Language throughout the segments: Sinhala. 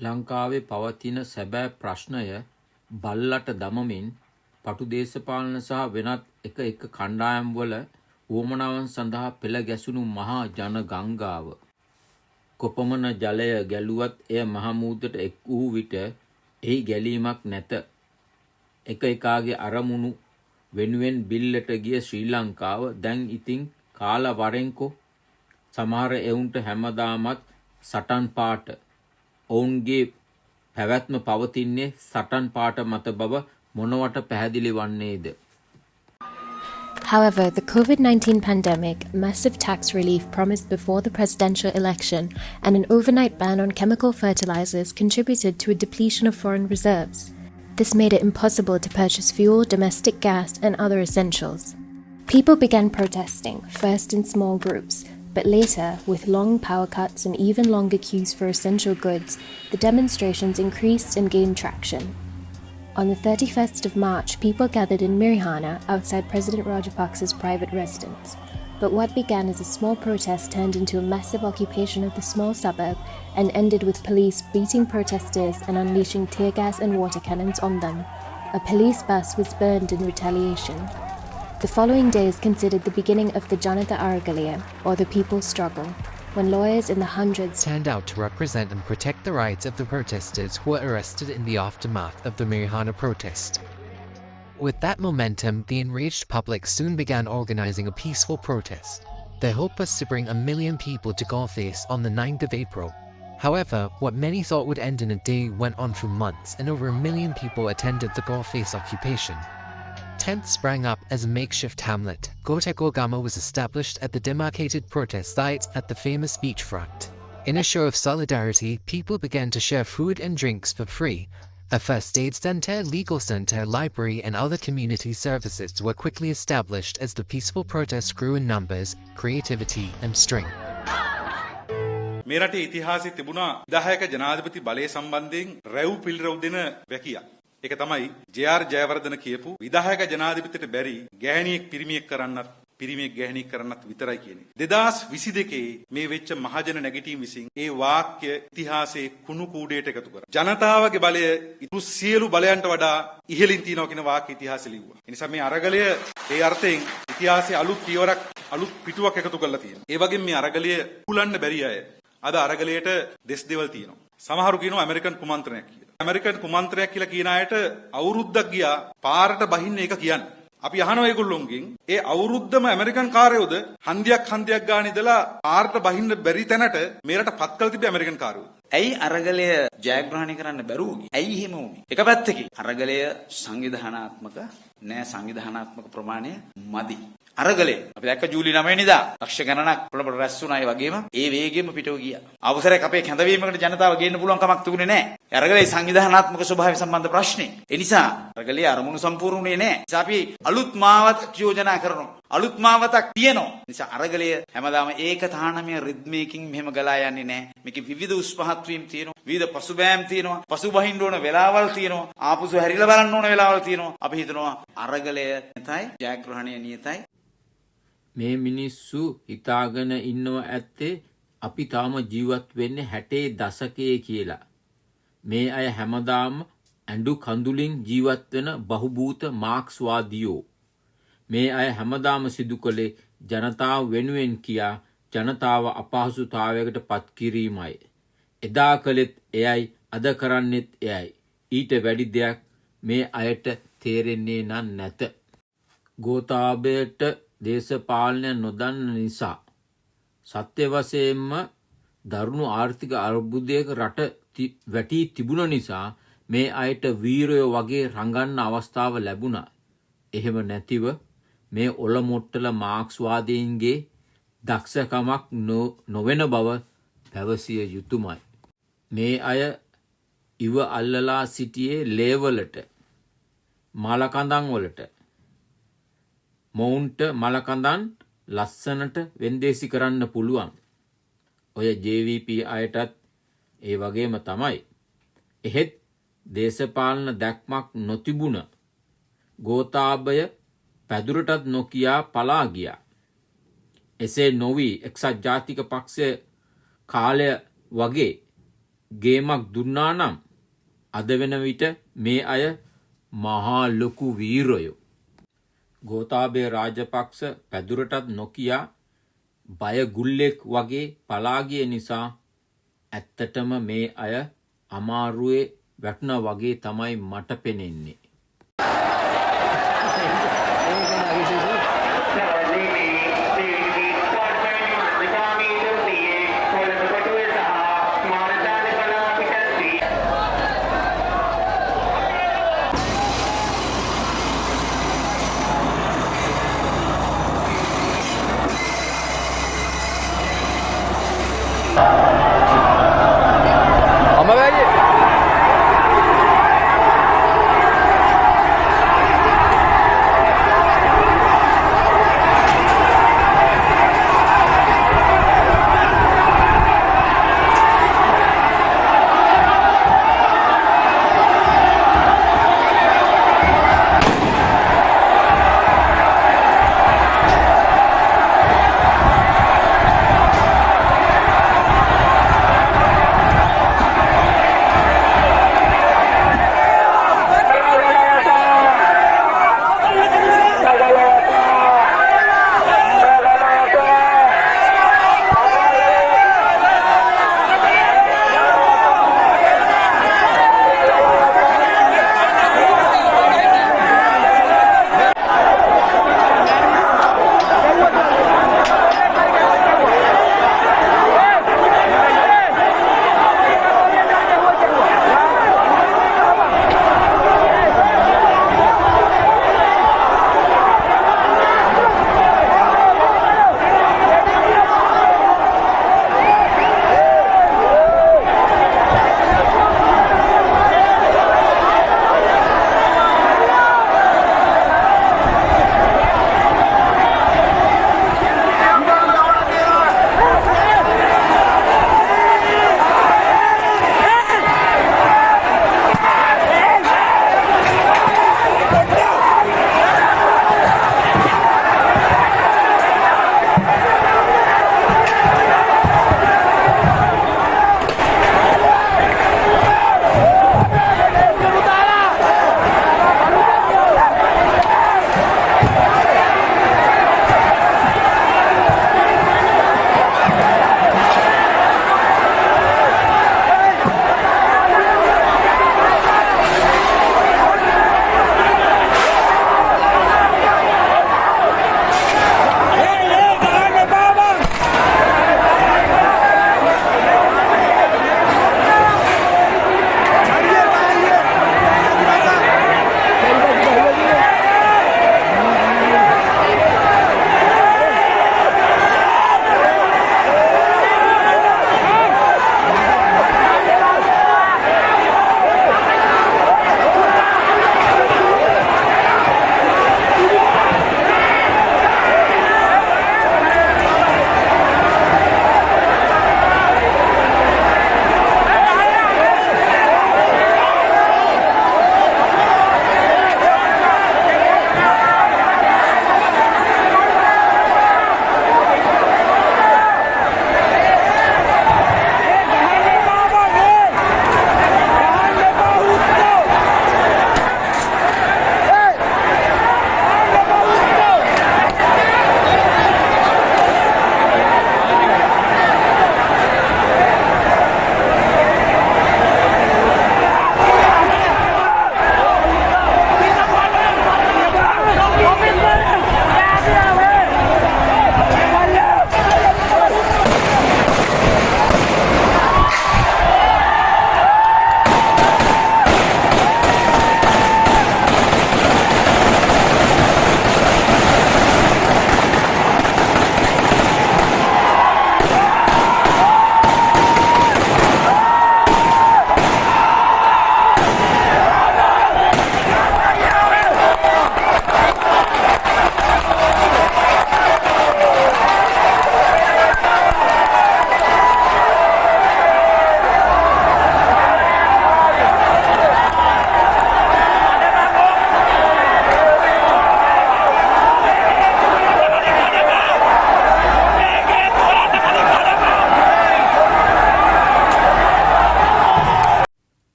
ලංකාවේ පවතින සැබෑ ප්‍රශ්නය බල්ලට දමමින් පටු දේශපාලන සහ වෙනත් එක කණ්ඩායම්වල උවමනාවන් සඳහා පෙළ ගැසුණු මහා ජන ගංගාව. කොපමණ ජලය ගැලුවත් එය මහමූදට එක් වූ විට එහි ගැලීමක් නැත. එකාගේ අරමුණු වෙනුවෙන් බිල්ලට ගිය ශ්‍රී ලංකාව දැන් ඉතින් කාලා වරෙන්කෝ. සමහර එවුන්ට හැමදාමත් සටන් පාට. ඔවුන්ගේ පැවැත්ම පවතින්නේ සටන් පාට මත බව මොනවට පැහැදිලි වන්නේද? However, the COVID-19 pandemic, massive tax relief promised before the presidential election, and an overnight ban on chemical fertilizers contributed to a depletion of foreign reserves. This made it impossible to purchase fuel, domestic gas, and other essentials. People began protesting, first in small groups, but later, with long power cuts and even longer queues for essential goods, the demonstrations increased and gained traction. On the 31st of March, people gathered in Mirihana outside President Rajapaksa's private residence. But what began as a small protest turned into a massive occupation of the small suburb and ended with police beating protesters and unleashing tear gas and water cannons on them. A police bus was burned in retaliation. The following day is considered the beginning of the Janata Aragaliya, or the people's struggle, when lawyers in the hundreds turned out to represent and protect the rights of the protesters who were arrested in the aftermath of the Mirihana protest. With that momentum, the enraged public soon began organizing a peaceful protest. Their hope was to bring 1 million people to Galface on the 9th of April. However, what many thought would end in a day went on for months, and over 1 million people attended the Galface occupation. Tents sprang up as a makeshift hamlet. Gotekogama was established at the demarcated protest sites at the famous beachfront. In a show of solidarity, people began to share food and drinks for free. A first aid center, legal center, library, and other community services were quickly established as the peaceful protests grew in numbers, creativity, and strength. මේ රටේ ඉතිහාසයේ තිබුණා විධායක ජනාධිපති බලය සම්බන්ධයෙන් රැව් පිළිරව් දෙන වැකියක්. ඒක තමයි ජේ.ආර්. ජයවර්ධන කියපු විධායක ජනාධිපතිට බැරි ගැහණියෙක් පිරිමියෙක් කරන්නත් පිරිමියෙක් ගැහණියෙක් කරන්නත් විතරයි කියන්නේ. 2022 මේ වෙච්ච මහජන නැගිටීම් විසින් ඒ වාක්‍ය ඉතිහාසයේ කුණු කූඩේට එකතු කරා. ජනතාවගේ බලය ඉතුරු සියලු බලයන්ට වඩා ඉහළින් තියෙනවා කියන වාක්‍ය ඉතිහාසෙ ලිව්වා. ඒ නිසා මේ අරගලය ඒ අර්ථයෙන් ඉතිහාසයේ අලුත් පියවරක් අලුත් පිටුවක් එකතු කරලා තියෙනවා. ඒ වගේම මේ අරගලය කුලන්න බැරි අය අද අරගලයට දෙස් දෙවල් තියෙනවා. සමහරු කියනවා ඇමරිකන් කුමන්ත්‍රණයක් කියලා. ඇමරිකන් කුමන්ත්‍රණයක් කියලා කියන අයට අවුරුද්දක් ගියා පාරට බහින්න ඒක කියන්නේ. අපි අහනවා ඒගොල්ලොන්ගෙන් ඒ අවුරුද්දම ඇමරිකන් කාර්යෝද හන්දියක් ගාන ඉඳලා පාරට බහින්න බැරි තැනට මේරට පත් කළ තිබ්බේ ඇමරිකන් කාර්යෝද? ඇයි අරගලය ජයග්‍රහණය කරන්න බැරුව ගියේ? ඇයි එහෙම වුනේ? එක පැත්තකින් අරගලය සංවිධානාත්මක නෑ, සංවිධානාත්මක ප්‍රමාණය මදි. අරගලය අපි දැක්ක ජූලි 9 වෙනිදා ලක්ෂ ගණනක් කොළඹට රැස් වුණා. ඒ වගේම ඒ වේගෙම පිටව ගියා. අවසරයක් අපේ කැඳවීමකට ජනතාව ගේන්න පුළුවන් කමක් තිබුණේ නෑ. අරගලේ සංවිධානාත්මක ස්වභාවය සම්බන්ධ ප්‍රශ්නේ. ඒ නිසා අරගලේ අරමුණු සම්පූර්ණුනේ නෑ. ඒ නිසා අපි අලුත් මාවතක් යෝජනා කරනවා. අලුත් මාවතක් තියෙනවා. නිසා අරගලය හැමදාම ඒක තානමය රිද්මයකින් මෙහෙම ගලා යන්නේ නෑ. මේකේ විවිධ උස්පහත් වීම් තියෙනවා. විවිධ පසුබෑම් තියෙනවා. පසුබහින්න ඕන වෙලාවල් තියෙනවා. ආපසු හැරිලා බලන්න ඕන වෙලාවල් තියෙනවා. අපි හිතනවා අරගලය නියතයි, ජයග්‍රහණය නියතයි. මේ මිනිස්සු හිතාගෙන ඉන්නව ඇත්තේ අපි තාම ජීවත් වෙන්නේ 60 දශකයේ කියලා. මේ අය හැමදාම ඇඬු කඳුලින් ජීවත් වෙන බහුබූත මාක්ස්වාදියෝ. මේ අය හැමදාම සිදු කළේ ජනතාව වෙනුවෙන් කියා ජනතාව අපහසුතාවයකට පත් කිරීමයි. එදා කළෙත් එයයි, අද කරන්නෙත් එයයි. ඊට වැඩි දෙයක් මේ අයට තේරෙන්නේ නැත. ගෝඨාභයට දේශපාලනය නොදන්න නිසා සත්‍ය වශයෙන්ම දරුණු ආර්ථික අර්බුදයක රට වැටී තිබුණ නිසා මේ අයට වීරයෝ වගේ රඟන්න අවස්ථාව ලැබුණා. එහෙම නැතිව මේ ඔලොමොට්ටල මාක්ස්වාදීන්ගේ දක්ෂකමක් නොවන බව පැවසිය යුතුමයි. මේ අය ඉව අල්ලලා සිටියේ ලේවලට, මලකඳන් වලට. මොවුන්ට මලකඳන් ලස්සනට වෙන්දේසි කරන්න පුළුවන්. ඔය JVP අයටත් ඒ වගේම තමයි. එහෙත් දේශපාලන දැක්මක් නොතිබුණ ගෝඨාභය පැදුරටත් නොකියා පලා ගියා. එසේ නොවි එක්සත් ජාතික පක්ෂය කාලය වගේ ගේමක් දුන්නා නම් අද වෙන විට මේ අය මහා ලොකු වීරයෝ. ගෝතාභය රාජපක්ෂ පැදුරටත් නොකියා බය ගුල්ලෙක් වගේ පලා ගිය නිසා ඇත්තටම මේ අය අමාරුවේ වැටුණා වගේ තමයි මට පෙනෙන්නේ.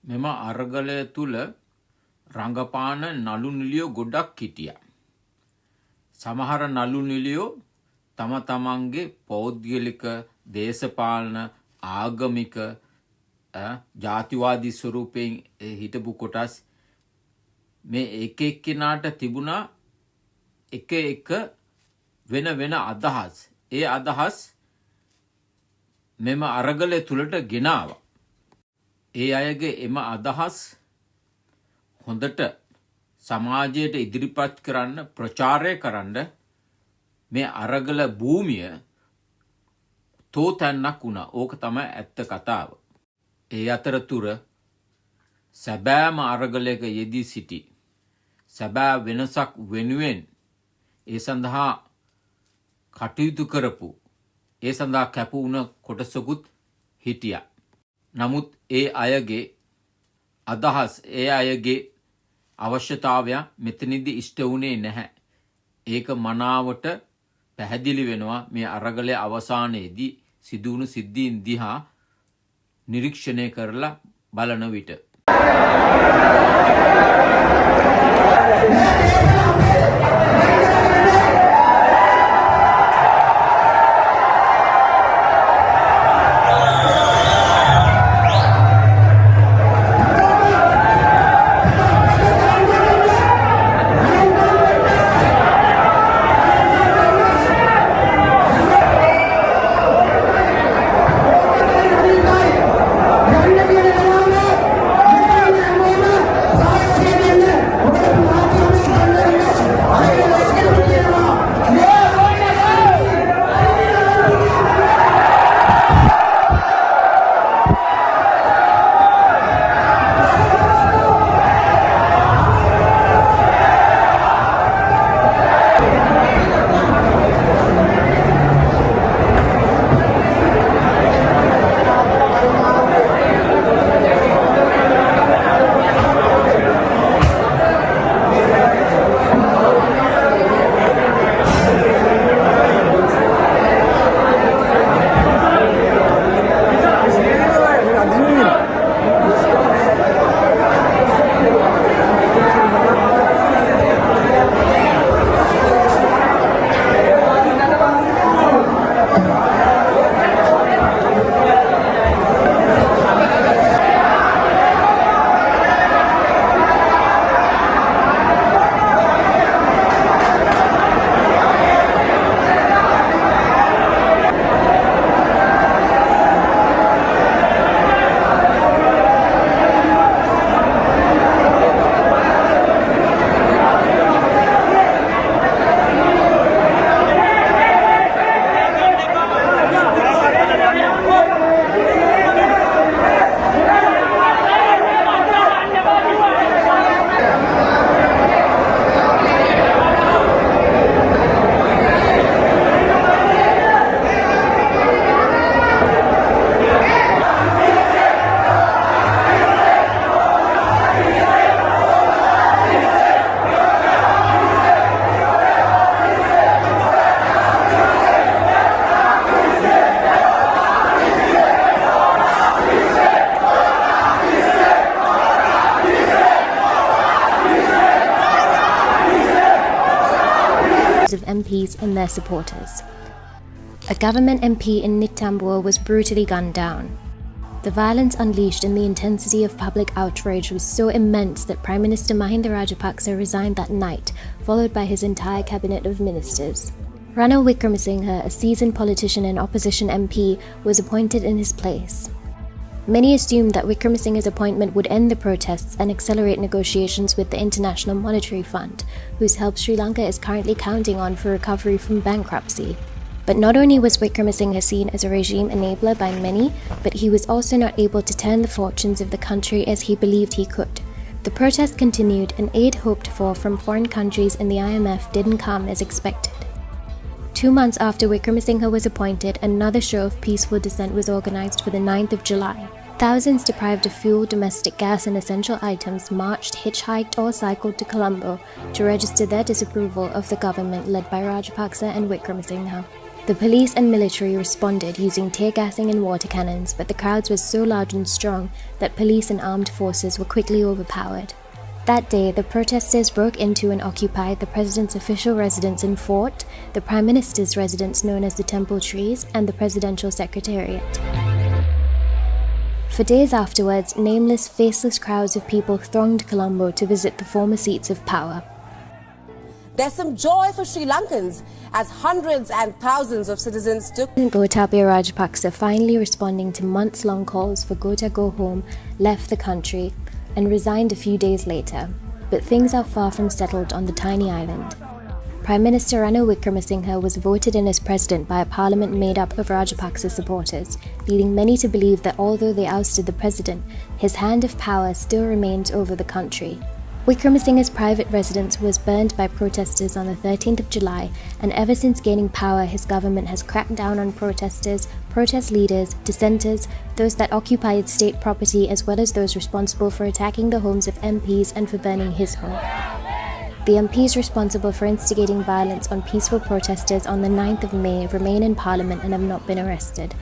මෙම අරගලය තුල රංගපාන නළු නිළියෝ ගොඩක් හිටියා. සමහර නළු නිළියෝ තම තමන්ගේ පෞද්ගලික දේශපාලන ආගමික ජාතිවාදී ස්වරූපයෙන් හිටපු කොටස් මේ එක එක්කෙනාට තිබුණා එක එක වෙන වෙන අදහස්. ඒ අදහස් මෙම අරගලය තුලට ගෙනාවා. ඒ අයගේ එම අදහස් හොඳට සමාජයට ඉදිරිපත් කරන්න ප්‍රචාරය කරන්න මේ අරගල භූමිය තෝතැන්නක් වුණා. ඕක තමයි ඇත්ත කතාව. ඒ අතරතුර සැබෑම අරගලයක යෙදී සිටි සැබෑ වෙනසක් වෙනුවෙන් ඒ සඳහා කටයුතු කරපු ඒ සඳහා කැප වුණ කොටසකුත් හිටියා. නමුත් ඒ අයගේ අදහස් ඒ අයගේ අවශ්‍යතාවය මෙතනදී ඉෂ්ට වුණේ නැහැ. ඒක මනාවට පැහැදිලි වෙනවා මේ අරගලය අවසානයේදී සිදුවුණු සිද්ධීන් දිහා නිරීක්ෂණය කරලා බලන විට. of MPs and their supporters. A government MP in Nitambur was brutally gunned down. The violence unleashed and the intensity of public outrage was so immense that Prime Minister Mahinda Rajapaksa resigned that night, followed by his entire cabinet of ministers. Ranil Wickremesinghe, a seasoned politician and opposition MP, was appointed in his place. Many assumed that Wickremesinghe's appointment would end the protests and accelerate negotiations with the International Monetary Fund, whose help Sri Lanka is currently counting on for recovery from bankruptcy. But not only was Wickremesinghe seen as a regime enabler by many, but he was also not able to turn the fortunes of the country as he believed he could. The protest continued and aid hoped for from foreign countries and the IMF didn't come as expected. 2 months after Wickremesinghe was appointed, another show of peaceful dissent was organized for the 9th of July. Thousands deprived of fuel, domestic gas and essential items marched, hitchhiked or cycled to Colombo to register their disapproval of the government led by Rajapaksa and Wickremesinghe. The police and military responded using tear gassing and water cannons, but the crowds were so large and strong that police and armed forces were quickly overpowered. That day, the protesters broke into and occupied the president's official residence in Fort, the prime minister's residence known as the Temple Trees, and the presidential secretariat. For days afterwards, nameless, faceless crowds of people thronged Colombo to visit the former seats of power. There's some joy for Sri Lankans as hundreds and thousands of citizens took. Gotabaya Rajapaksa, finally responding to months-long calls for Gota go home, left the country and resigned a few days later. But things are far from settled on the tiny island. Prime Minister Ranil Wickremesinghe was voted in as president by a parliament made up of Rajapaksa supporters, leading many to believe that although they ousted the president, his hand of power still remained over the country. Wickremesinghe's private residence was burned by protesters on the 13th of July, and ever since gaining power, his government has cracked down on protesters, protest leaders, dissenters, those that occupied state property, as well as those responsible for attacking the homes of MPs and for burning his home. The MPs responsible for instigating violence on peaceful protesters on the 9th of May remain in Parliament and have not been arrested.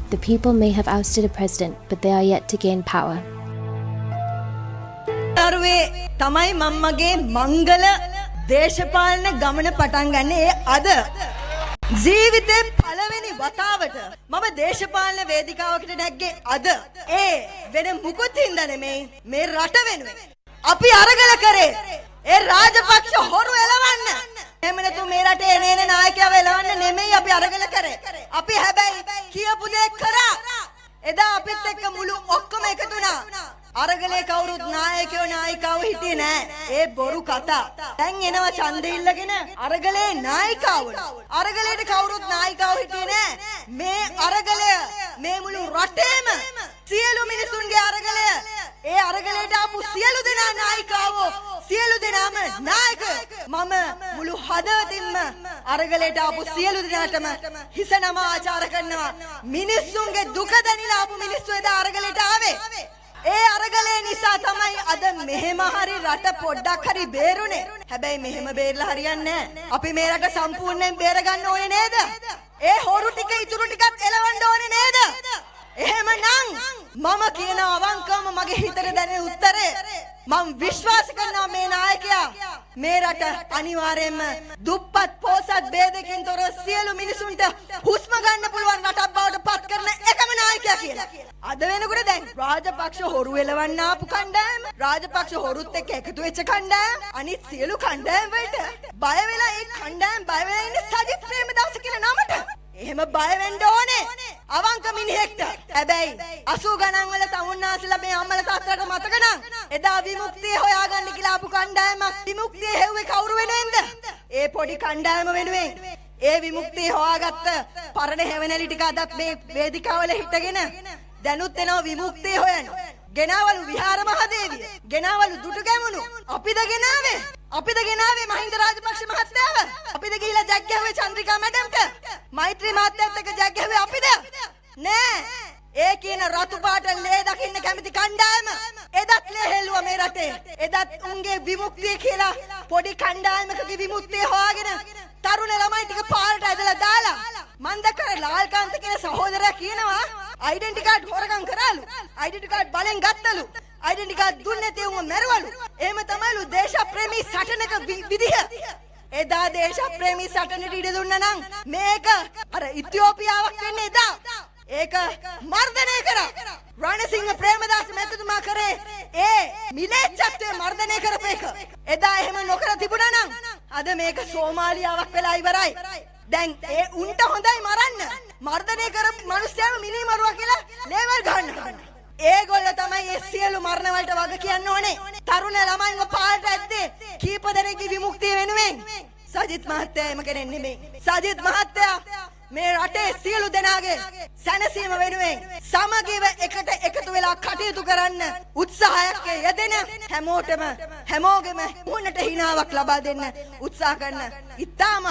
The people may have ousted a president, but they are yet to gain power. තමයි මම්මගේ මංගල දේශපාලන ගමන පටන් ගන්නේ අද ජීවිතේ පළවෙනි වතාවට මම දේශපාලන වේදිකාවකට නැග්ගේ අද ඒ වෙන මුකුත් හින්දා නෙමෙයි මේ රට වෙනුවෙන් අපි අරගල කරේ ඒ රාජපක්ෂ හොරු එලවන්න එහෙම නැතු මේ රටේ එනේන නායකයව එලවන්න නෙමෙයි අපි අරගල කරේ අපි හැබැයි කියපු දේ කරා එදා අපිත් එක්ක මුළු ඔක්කොම එකතු වුණා අරගලේ කවුරුත් නායකයෝ නායිකාවෝ හිටියේ නෑ ඒ බොරු කතා දැන් එනවා ඡන්දෙ ඉල්ලගෙන අරගලේ නායිකාවෝ අරගලේට කවුරුත් නායිකාවෝ හිටියේ නෑ මේ අරගලය මේ මුළු රටේම සියලු මිනිසුන්ගේ අරගලය ඒ අරගලේට ආපු සියලු දෙනා නායිකාවෝ සියලු දෙනාම නායක මම මුළු හදවතින්ම අරගලේට ආපු සියලු දෙනාටම හිස නම ආචාර කරනවා මිනිස්සුන්ගේ දුක දැනিলা ආපු මිනිස්සු එදා අරගලේට ආවේ ඒ අරගලේ නිසා තමයි අද මෙහෙම හරි රට පොඩ්ඩක් හරි බේරුනේ. හැබැයි මෙහෙම බේරලා හරියන්නේ නැහැ. අපි මේ රට සම්පූර්ණයෙන් බේර ගන්න ඕනේ නේද? ඒ හොරු ටික ඉතුරු ටිකත් එලවන්න ඕනේ නේද? එහෙමනම් මම කියන අවංකවම මගේ හිතට දැනෙන උත්තරේ මම විශ්වාස කරනවා මේ නායකයා මේ රට අනිවාර්යයෙන්ම දුප්පත් පොසත් ભેදකින් තොර සියලු මිනිසුන්ට හුස්ම ගන්න පුළුවන් රටක් බවට පත් කරන එකම නායකයා කියලා. අද වෙනකොට දැන් රාජපක්ෂ හොරු එලවන්න ආපු කණ්ඩායම රාජපක්ෂ හොරුත් එක්ක එකතු වෙච්ච කණ්ඩායම අනිත් සියලු කණ්ඩායම් වලට බය වෙලා ඒ කණ්ඩායම් බය වෙලා ඉන්නේ සජිත් ප්‍රේමදාස කියන නමට. එහෙම බය වෙන්න ඕනේ අවංක මිනිහෙක්ට. හැබැයි 80 ගණන් වල තමුන්නාසලා මේ අම්මලා තාත්තලාට මතක නම් එදා විමුක්තිය හොයාගන්න කියලා ආපු කණ්ඩායමක් විමුක්තිය හෙව්වේ කවුරු වෙනුවෙන්ද? ඒ පොඩි කණ්ඩායම වෙනුවෙන්. ඒ විමුක්තිය හොයාගත්ත පරණ හැවණලි ටික අදත් මේ වේදිකාවල හිටගෙන දැනුත් එනවා විමුක්තිය හොයන්න. ගෙනාවලු විහාර මහදේවිය. ගෙනාවලු දුටු ගැමුණු. අපිද ගෙනාවේ මහින්ද රාජපක්ෂ මහත්තයාව. අපිද ගිහිලා ජග් ගැහුවේ චන්ද්‍රිකා මැඩම්ට. මෛත්‍රී මහත්තයත් එක්ක ජග් ගැහුවේ අපිද? නෑ. ඒ කියන රතු පාට ලේ දකින්න කැමති කණ්ඩායම එදත් ලේ හෙල්ලුවා මේ රටේ. එදත් උන්ගේ විමුක්තිය කියලා පොඩි කණ්ඩායමකගේ විමුක්තිය හොයාගෙන තරුණ ළමයි ටික පාරට ඇදලා දාලා මන් දැක්කර ලාල්කාන්ත කියන සහෝදරයා කියනවා ඩෙන්ටි කාඩ් හොරගම් කරාලු. ඩෙන්ටි කාඩ් බලෙන් ගත්තලු. ඩෙන්ටි කාඩ් දුන්නේ නැති උන්ව මැරුවලු. එහෙම තමයිලු දේශප්‍රේමී සටනක විදිහ. එදා දේශප්‍රේමී සටනට ඉඩ දුන්නා නම් මේක අර ඉතියෝපියාවක් වෙන්නේ එදා. ඒක මර්ධනය කරා. රණසිංහ ප්‍රේමදාස මැතිතුමා කරේ ඒ මිලේච්ඡත්වය මර්ධනය කරපේක. එදා එහෙම නොකර තිබුණා නම් අද මේක සෝමාලියාවක් වෙලා ඉවරයි. දැන් ඒ උන්ට හොඳයි මරන්න. මර්ධනය කරපු මිනිස්සුන්ව මිනිමරුවා කියලා ලේවල් ගන්න. ඒගොල්ලෝ තමයි ඒ සියලු මරණ වලට වග කියන්න ඕනේ. තරුණ ළමයින්ව පාරට ඇද්දේ කීප දෙනෙක්ගේ විමුක්තිය වෙනුවෙන්. සජිත් මහත්තයා එම කෙනෙක් නෙමෙයි. සජිත් මහත්තයා මේ රටේ සියලු දෙනාගේ සැනසීම වෙනුවෙන් සමගිව එකට එකතු වෙලා කටයුතු කරන්න උත්සාහයක් යෙදෙන හැමෝටම හැමෝගෙම මුහුණට හිණාවක් ලබා දෙන්න උත්සාහ කරන ඉතාම